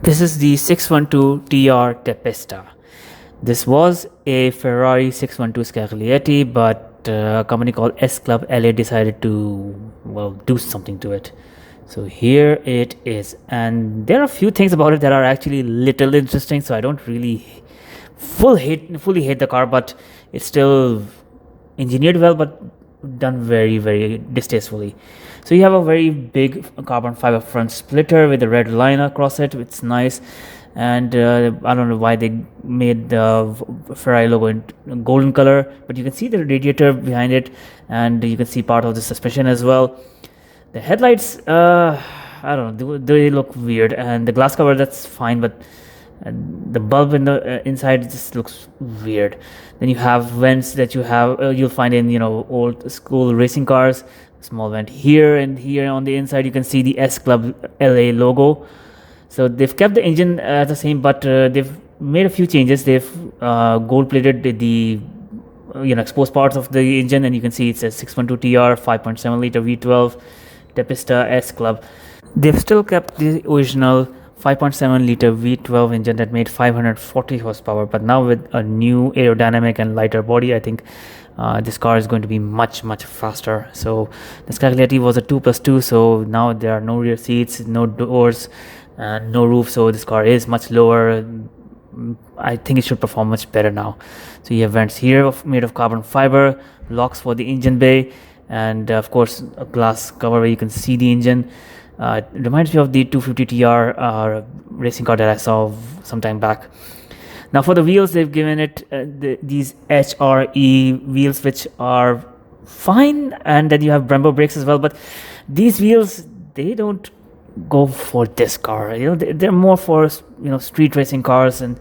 This is the 612 TR Teppista. This was a Ferrari 612 Scaglietti, but a company called S Club LA decided to, well, do something to it. So here it is, and there are a few things about it that are actually little interesting. So I don't really fully hate the car, but it's still engineered well, but done very distastefully. So you have a very big carbon fiber front splitter with a red line across it. It's nice, and I don't know why they made the Ferrari logo in golden color, but you can see the radiator behind it, and you can see part of the suspension as well. The headlights, I don't know, they look weird, and the glass cover, that's fine, but the bulb in the inside just looks weird. Then you have vents that you'll find in old school racing cars. Small vent here, and here on the inside you can see the S Club LA logo. So they've kept the engine the same, but they've made a few changes. They've gold plated the exposed parts of the engine, and you can see it says 612 TR 5.7 liter V12 Teppista S Club. They've still kept the original 5.7 liter V12 engine that made 540 horsepower, but now with a new aerodynamic and lighter body, I think this car is going to be much faster. So the Scaglietti was a 2+2, so now there are no rear seats, no doors, and no roof, so this car is much lower. I think it should perform much better now. So you have vents here made of carbon fiber, locks for the engine bay, and of course a glass cover where you can see the engine. It reminds me of the 250 TR racing car that I saw some time back. Now for the wheels, they've given it these HRE wheels, which are fine, and then you have Brembo brakes as well. But these wheels, they don't go for this car. They're more for street racing cars, and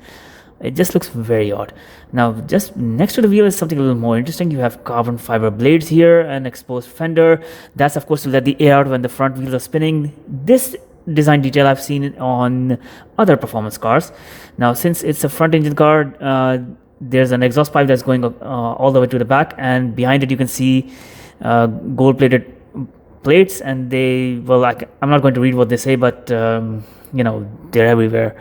it just looks very odd. Now just next to the wheel is something a little more interesting. You have carbon fiber blades here and exposed fender. That's of course to let the air out when the front wheels are spinning. This design detail I've seen on other performance cars. Now since it's a front engine car, there's an exhaust pipe that's going all the way to the back, and behind it you can see gold plated plates, and I'm not going to read what they say, but they're everywhere.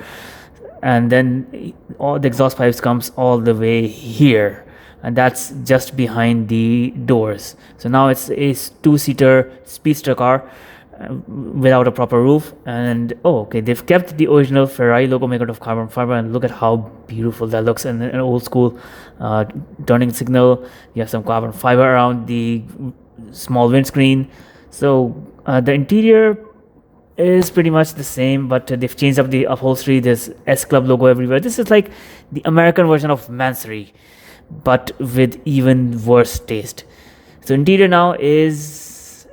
And then all the exhaust pipes comes all the way here, and that's just behind the doors. So now it's a two-seater speedster car without a proper roof. And they've kept the original Ferrari logo made out of carbon fiber, and look at how beautiful that looks. And an old school turning signal. You have some carbon fiber around the small windscreen. So the interior is pretty much the same, but they've changed up the upholstery. There's S Club logo everywhere. This is like the American version of Mansory, but with even worse taste. So interior now is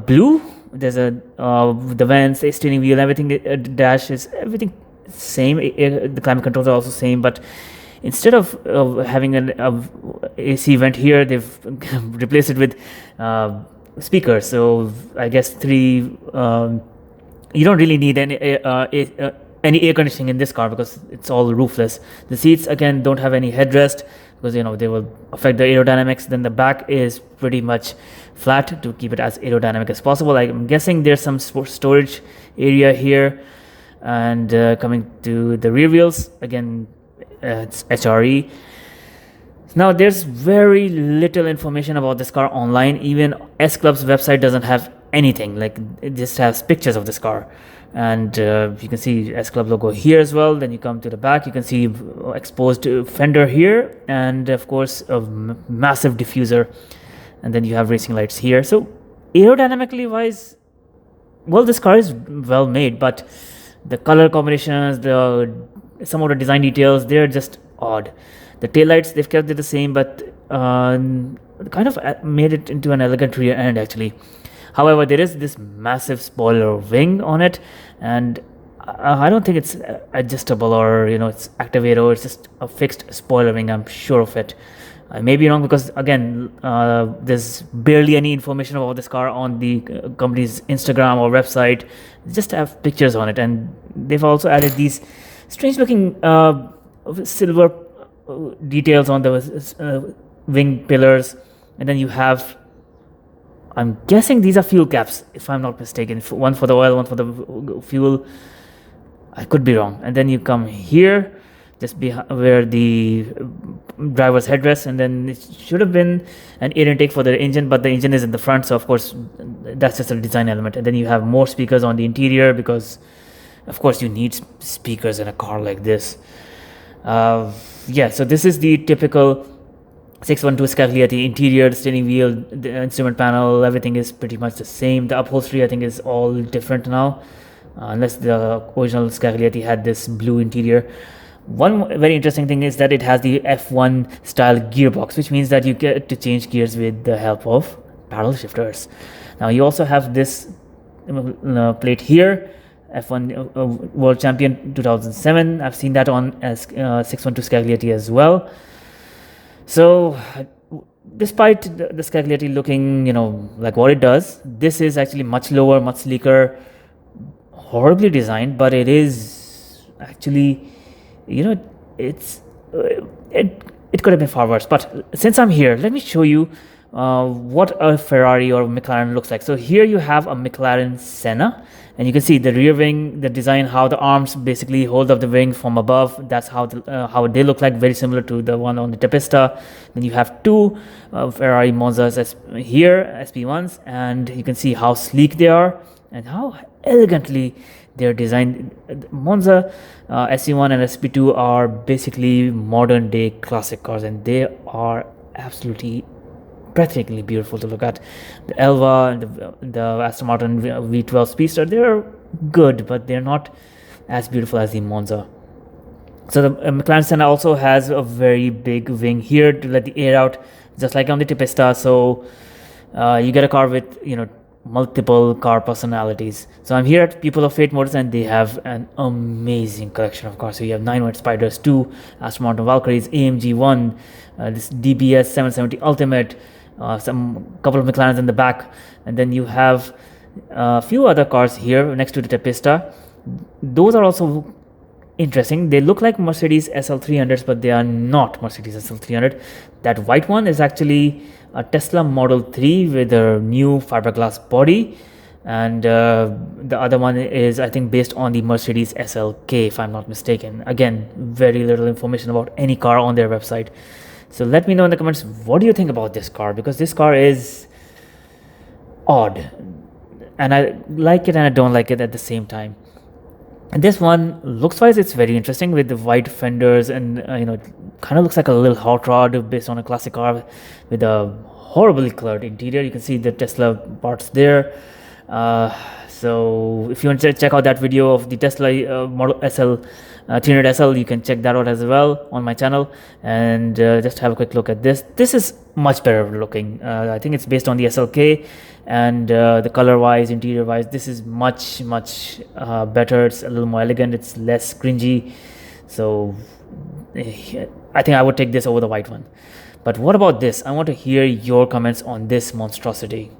blue. There's the vents, the steering wheel, everything. The dash is everything same. The climate controls are also same, but instead of having an AC vent here, they've replaced it with speakers. So I guess three. You don't really need any air conditioning in this car because it's all roofless. The seats again don't have any headrest because they will affect the aerodynamics. Then the back is pretty much flat to keep it as aerodynamic as possible. I'm guessing there's some storage area here. And coming to the rear wheels, again it's HRE. Now there's very little information about this car online. Even S Club's website doesn't have anything. Like, it just has pictures of this car, and you can see S Club logo here as well. Then you come to the back, you can see exposed fender here, and of course a massive diffuser, and then you have racing lights here. So aerodynamically wise, well, this car is well made, but the color combinations, some of the design details, they're just odd. The taillights, they've kept it the same, but kind of made it into an elegant rear end actually. However, there is this massive spoiler wing on it, and I don't think it's adjustable or it's activated. It's just a fixed spoiler wing. I'm sure of it. I may be wrong because again, there's barely any information about this car on the company's Instagram or website. They just have pictures on it, and they've also added these strange-looking silver details on the wing pillars, and then you have, I'm guessing these are fuel caps, if I'm not mistaken. One for the oil, one for the fuel. I could be wrong. And then you come here, just where the driver's headrest, and then it should have been an air intake for the engine, but the engine is in the front, so of course that's just a design element. And then you have more speakers on the interior, because of course you need speakers in a car like this. Yeah, so this is the typical 612 Scaglietti interior. The steering wheel, the instrument panel, everything is pretty much the same. The upholstery, I think, is all different now, unless the original Scaglietti had this blue interior. One very interesting thing is that it has the F1 style gearbox, which means that you get to change gears with the help of paddle shifters. Now you also have this plate here, F1 World Champion 2007. I've seen that on 612 Scaglietti as well. So despite the Scaglietti looking, like what it does, this is actually much lower, much sleeker, horribly designed, but it is actually, it could have been far worse. But since I'm here, let me show you what a Ferrari or McLaren looks like. So here you have a McLaren Senna, and you can see the rear wing, the design, how the arms basically hold up the wing from above. That's how they look like, very similar to the one on the Teppista. Then you have two Ferrari Monzas here, SP1s, and you can see how sleek they are and how elegantly they're designed. Monza SC1 and SP2 are basically modern day classic cars, and they are absolutely breathtakingly beautiful to look at. The Elva and the Aston Martin V12 Speedster, they're good, but they're not as beautiful as the Monza. So the McLaren Senna also has a very big wing here to let the air out, just like on the Teppista. So you get a car with multiple car personalities. So I'm here at People of Fate Motors, and they have an amazing collection of cars. So you have 911 Spiders, 2 Aston Martin Valkyries, AMG 1, this DBS 770 Ultimate, some couple of McLarens in the back, and then you have a few other cars here next to the Teppista. Those are also interesting. They look like Mercedes SL300s, but they are not Mercedes SL300. That white one is actually a Tesla Model 3 with a new fiberglass body, and the other one is, I think, based on the Mercedes SLK, if I'm not mistaken. Again, very little information about any car on their website. So let me know in the comments, what do you think about this car? Because this car is odd, and I like it and I don't like it at the same time. And this one, looks wise, it's very interesting with the white fenders, and kind of looks like a little hot rod based on a classic car with a horribly colored interior. You can see the Tesla parts there. So if you want to check out that video of the Tesla Model SL 300 SL, you can check that out as well on my channel, and just have a quick look at this. This is much better looking. I think it's based on the SLK, and the color wise, interior wise, this is much better. It's a little more elegant, it's less cringy. So I think I would take this over the white one. But what about this? I want to hear your comments on this monstrosity.